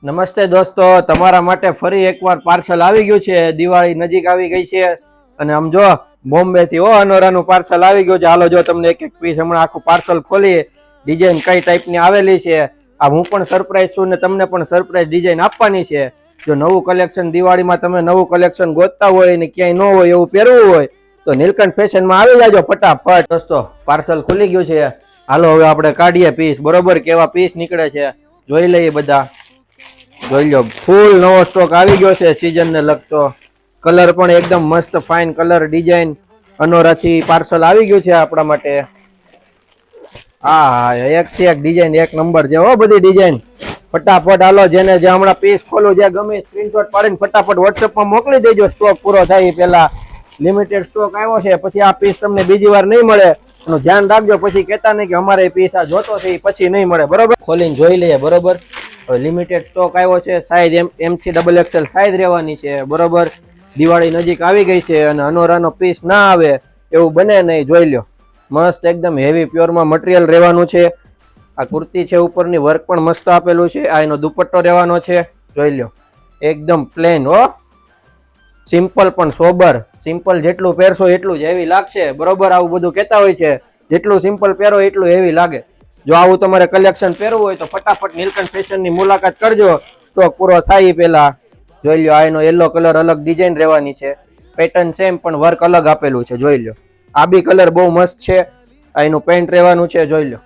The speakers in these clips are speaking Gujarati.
નમસ્તે દોસ્તો, તમારા માટે ફરી એકવાર પાર્સલ આવી ગયું છે. દિવાળી નજીક આવી ગઈ છે અને આમ જો બોમ્બે થી અનોરાનું પાર્સલ આવી ગયું છે. હાલો જો તમને એક એક પીસ હમણાં આખું પાર્સલ ખોલી ડિઝાઇન કઈ ટાઈપની આવેલી છે. આ હું પણ સરપ્રાઈઝ છું ને તમને પણ સરપ્રાઈઝ ડિઝાઇન આપવાની છે. જો નવું કલેક્શન દિવાળીમાં તમે નવું કલેક્શન ગોતતા હોય ને ક્યાંય ન હોય એવું પહેરવું હોય તો નીલકંઠ ફેશનમાં આવી જાજો ફટાફટ. દોસ્તો પાર્સલ ખુલી ગયું છે. હાલો હવે આપણે કાઢીએ પીસ. બરોબર કેવા પીસ નીકળે છે જોઈ લઈએ બધા. જોઈ લો ફૂલ નવો સ્ટોક આવી ગયો છે સીઝન ને લગતો. કલર પણ એકદમ મસ્ત ફાઇન કલર ડિઝાઇન અનોરાથી પાર્સલ આવી ગયું છે આપણા માટે. હા એક થી એક ડિઝાઇન એક નંબર છે હો બધી ડિઝાઇન. ફટાફટ હાલો જેને જે હમણાં પીસ ખોલું જે ગમે સ્ક્રીનશોટ પાડીને ફટાફટ વોટ્સએપમાં મોકલી દેજો. સ્ટોક પૂરો થાય પેલા લિમિટેડ સ્ટોક આવ્યો છે. પછી આ પીસ તમને બીજી વાર નહીં મળે એનું ધ્યાન રાખજો. પછી કહેતા નહીં કે અમારે પીસ આ જોતો છે પછી નહીં મળે. બરોબર ખોલીને જોઈ લઈએ. બરોબર લિમિટેડ સ્ટોક આવ્યો છે. સાઈઝ MC XXL સાઈઝ રહેવાની છે. બરોબર દિવાળી નજીક આવી ગઈ છે અને અનોરાનો પીસ ના આવે એવું બને નહીં. જોઈ લો મસ્ત એકદમ હેવી પ્યોરમાં મટીરિયલ રહેવાનું છે. આ કુર્તી છે ઉપરની વર્ક પણ મસ્ત આપેલું છે. આ એનો દુપટ્ટો રહેવાનો છે. જોઈ લો એકદમ પ્લેન હો, સિમ્પલ પણ સોબર. સિમ્પલ જેટલું પહેરશો એટલું જ હેવી લાગશે. બરોબર આવું બધું કહેતા હોય છે જેટલું સિમ્પલ પહેરો એટલું હેવી લાગે. જો આવું તમારે કલેક્શન પહેરવું હોય તો ફટાફટ નીલકંઠ ફેશનની મુલાકાત કરજો. સ્ટોક પૂરો થાય પહેલા. જોઈ લો આ એનો યલો કલર અલગ ડિઝાઇન રહેવાની છે. પેટર્ન સેમ પણ વર્ક અલગ આપેલું છે. જોઈ લો આ બી કલર બહુ મસ્ત છે. આ એનું પેન્ટ રહેવાનું છે. જોઈ લો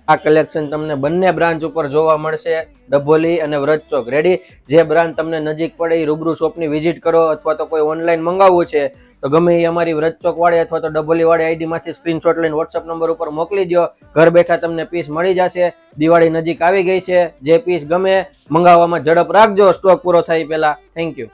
આ કલેક્શન તમને બંને બ્રાન્ચ ઉપર જોવા મળશે, ડભોલી અને વ્રજચોક. રેડી જે બ્રાન્ચ તમને નજીક પડે એ રૂબરૂ શોપની વિઝિટ કરો અથવા તો કોઈ ઓનલાઈન મંગાવવું છે તો ગમે એ અમારી વ્રજચોક વાળી અથવા તો ડભોલી વાળી આઈડી માંથી સ્ક્રીનશોટ લઈને વોટ્સઅપ નંબર ઉપર મોકલી દો. ઘર બેઠા તમને પીસ મળી જશે. દિવાળી નજીક આવી ગઈ છે. જે પીસ ગમે મંગાવવામાં ઝડપ રાખજો સ્ટોક પૂરો થાય પહેલા. Thank you.